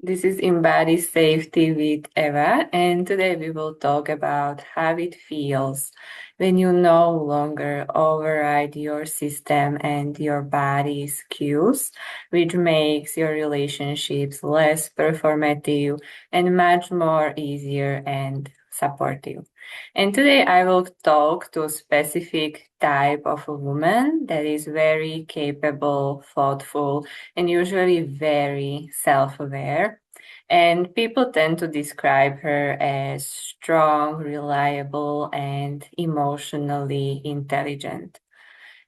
This is Embody Safety with Eva, and today we will talk about how it feels when you no longer override your system and your body's cues, which makes your relationships less performative and much more easier and supportive. And today I will talk to a specific type of a woman that is very capable, thoughtful, and usually very self aware. And people tend to describe her as strong, reliable, and emotionally intelligent.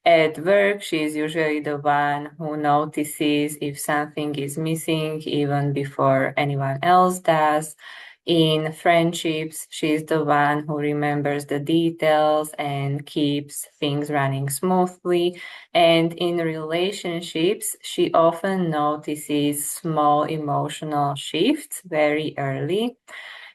At work, she is usually the one who notices if something is missing even before anyone else does. In friendships, she is the one who remembers the details and keeps things running smoothly. And in relationships, she often notices small emotional shifts very early.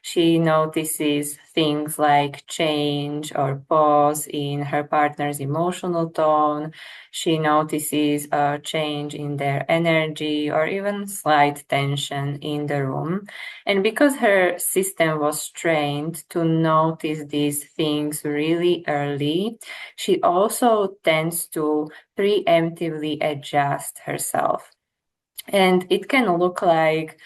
She notices things like change or pause in her partner's emotional tone. She notices a change in their energy or even slight tension in the room. And because her system was trained to notice these things really early, she also tends to preemptively adjust herself. And it can look like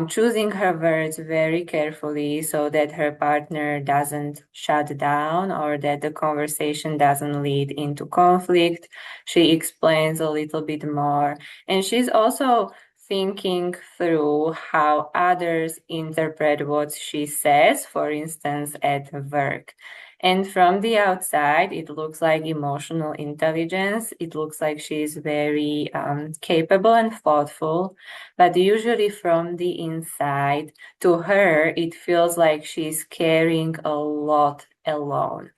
choosing her words very carefully so that her partner doesn't shut down or that the conversation doesn't lead into conflict. She explains a little bit more. And she's also thinking through how others interpret what she says, for instance, at work. And from the outside, it looks like emotional intelligence. It looks like she's very capable and thoughtful. But usually from the inside, to her, it feels like she's carrying a lot alone.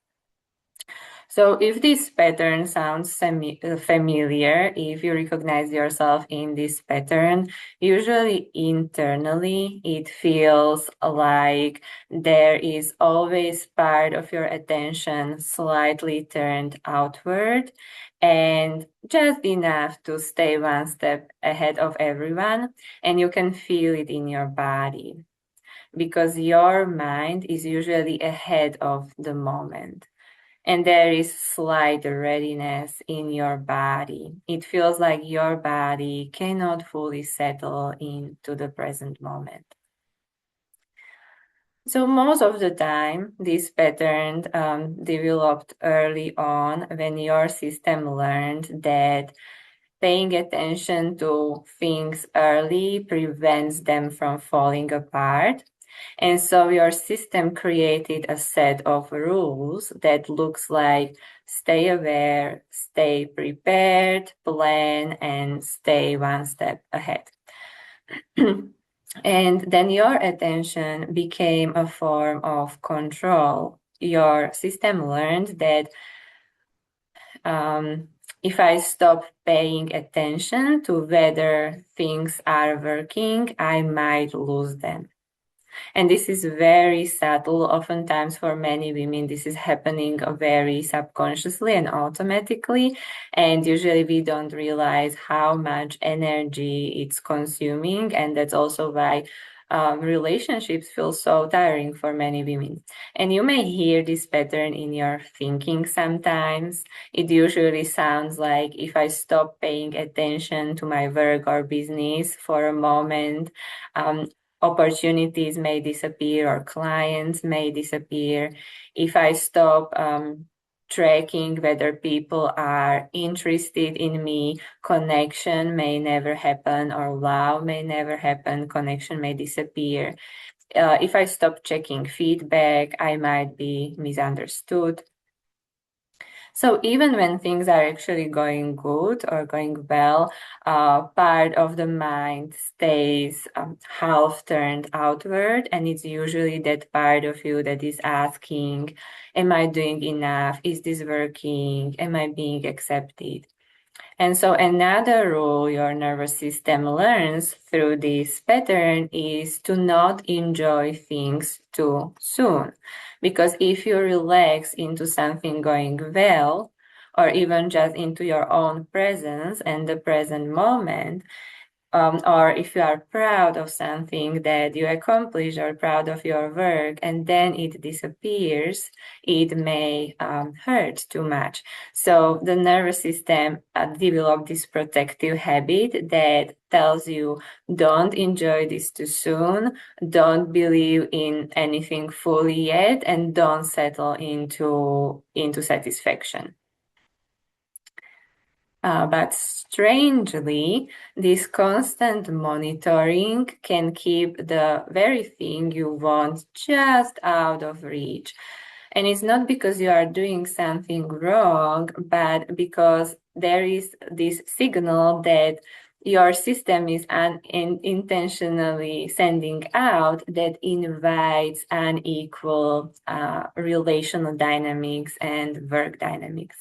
So if this pattern sounds familiar, if you recognize yourself in this pattern, usually internally it feels like there is always part of your attention slightly turned outward and just enough to stay one step ahead of everyone, and you can feel it in your body because your mind is usually ahead of the moment and there is slight readiness in your body. It feels like your body cannot fully settle into the present moment. So most of the time, this pattern developed early on when your system learned that paying attention to things early prevents them from falling apart. And so your system created a set of rules that looks like stay aware, stay prepared, plan, and stay one step ahead. And then your attention became a form of control. Your system learned that um, if I stop paying attention to whether things are working, I might lose them. And this is very subtle. Oftentimes, for many women, this is happening very subconsciously and automatically. And usually, we don't realize how much energy it's consuming. And that's also why relationships feel so tiring for many women. And you may hear this pattern in your thinking sometimes. It usually sounds like if I stop paying attention to my work or business for a moment, um, opportunities may disappear or clients may disappear. If I stop tracking whether people are interested in me, connection may never happen or love may never happen, connection may disappear. If I stop checking feedback, I might be misunderstood. So even when things are actually going good or going well, part of the mind stays half turned outward, and it's usually that part of you that is asking, "Am I doing enough? Is this working? Am I being accepted?" And so another rule your nervous system learns through this pattern is to not enjoy things too soon. Because if you relax into something going well, or even just into your own presence and the present moment, or if you are proud of something that you accomplish or proud of your work and then it disappears, it may hurt too much. So the nervous system developed this protective habit that tells you don't enjoy this too soon, don't believe in anything fully yet, and don't settle into satisfaction. But strangely, this constant monitoring can keep the very thing you want just out of reach. And it's not because you are doing something wrong, but because there is this signal that your system is intentionally sending out that invites unequal relational dynamics and work dynamics.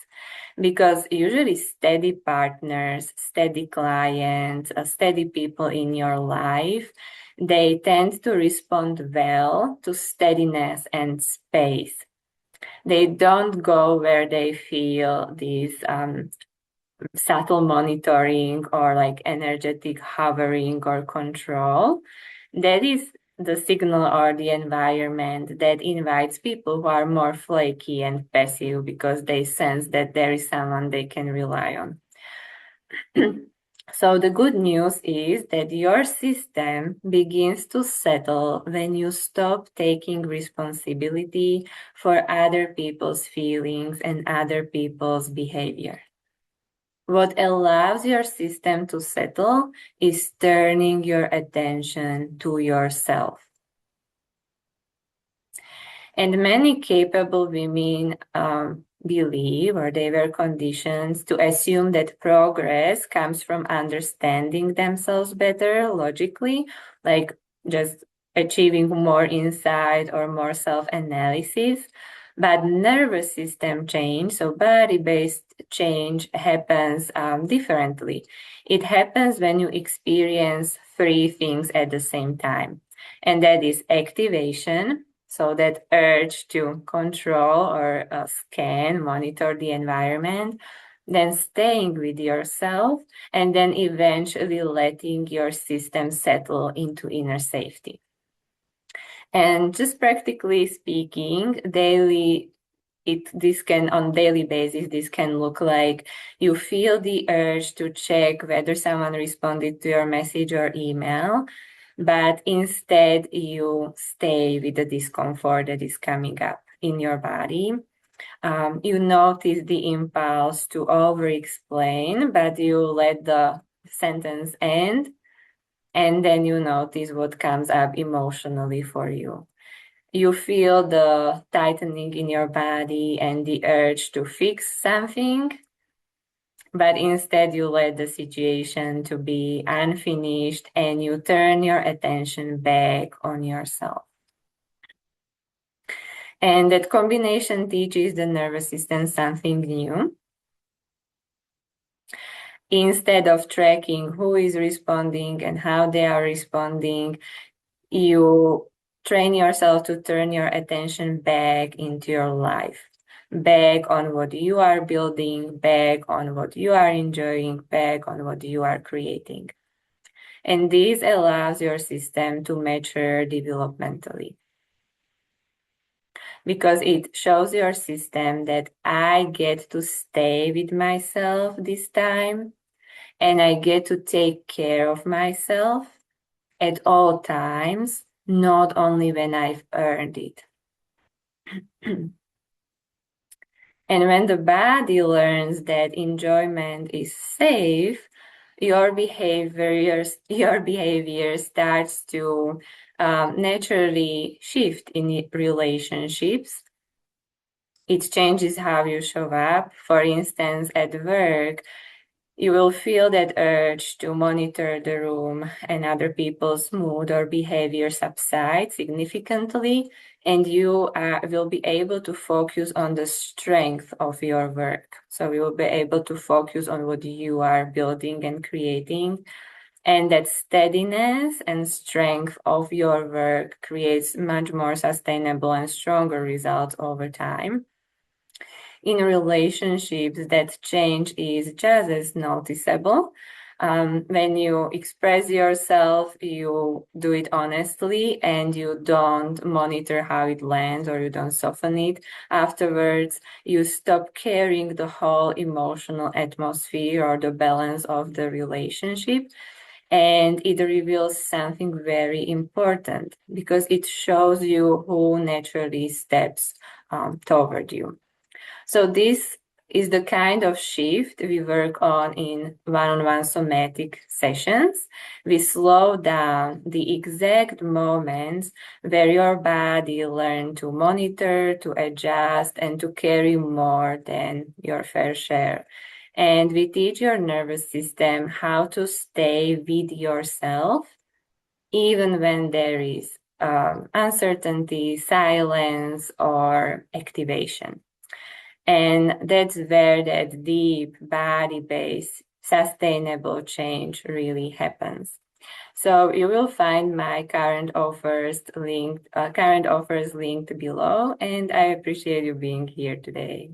Because usually steady partners, steady clients, steady people in your life, they tend to respond well to steadiness and space. They don't go where they feel these subtle monitoring or like energetic hovering or control. That is the signal or the environment that invites people who are more flaky and passive because they sense that there is someone they can rely on. So the good news is that your system begins to settle when you stop taking responsibility for other people's feelings and other people's behavior. What allows your system to settle is turning your attention to yourself. And many capable women believe, or they were conditioned to assume, that progress comes from understanding themselves better logically, like just achieving more insight or more self-analysis. But nervous system change, so body-based change, happens differently. It happens when you experience three things at the same time, and that is activation. So that urge to control or scan, monitor the environment, then staying with yourself, and then eventually letting your system settle into inner safety. And just practically speaking, on daily basis, this can look like you feel the urge to check whether someone responded to your message or email, but instead you stay with the discomfort that is coming up in your body. You notice the impulse to over-explain, but you let the sentence end, and then you notice what comes up emotionally for you. You feel the tightening in your body and the urge to fix something, but instead you let the situation to be unfinished and you turn your attention back on yourself. And that combination teaches the nervous system something new. Instead of tracking who is responding and how they are responding, you train yourself to turn your attention back into your life, back on what you are building, back on what you are enjoying, back on what you are creating. And this allows your system to mature developmentally, because it shows your system that I get to stay with myself this time, and I get to take care of myself at all times, not only when I've earned it. And when the body learns that enjoyment is safe, your behavior starts to naturally shift in relationships. It changes how you show up. For instance, at work, you will feel that urge to monitor the room, and other people's mood or behavior subside significantly, and you will be able to focus on the strength of your work. So you will be able to focus on what you are building and creating. And that steadiness and strength of your work creates much more sustainable and stronger results over time. In relationships, that change is just as noticeable. When you express yourself, you do it honestly and you don't monitor how it lands or you don't soften it. Afterwards, you stop carrying the whole emotional atmosphere or the balance of the relationship. And it reveals something very important because it shows you who naturally steps toward you. So this is the kind of shift we work on in one-on-one somatic sessions. We slow down the exact moments where your body learns to monitor, to adjust, and to carry more than your fair share. And we teach your nervous system how to stay with yourself even when there is uncertainty, silence, or activation. And that's where that deep body-based sustainable change really happens. So you will find my current offers linked below, and I appreciate you being here today.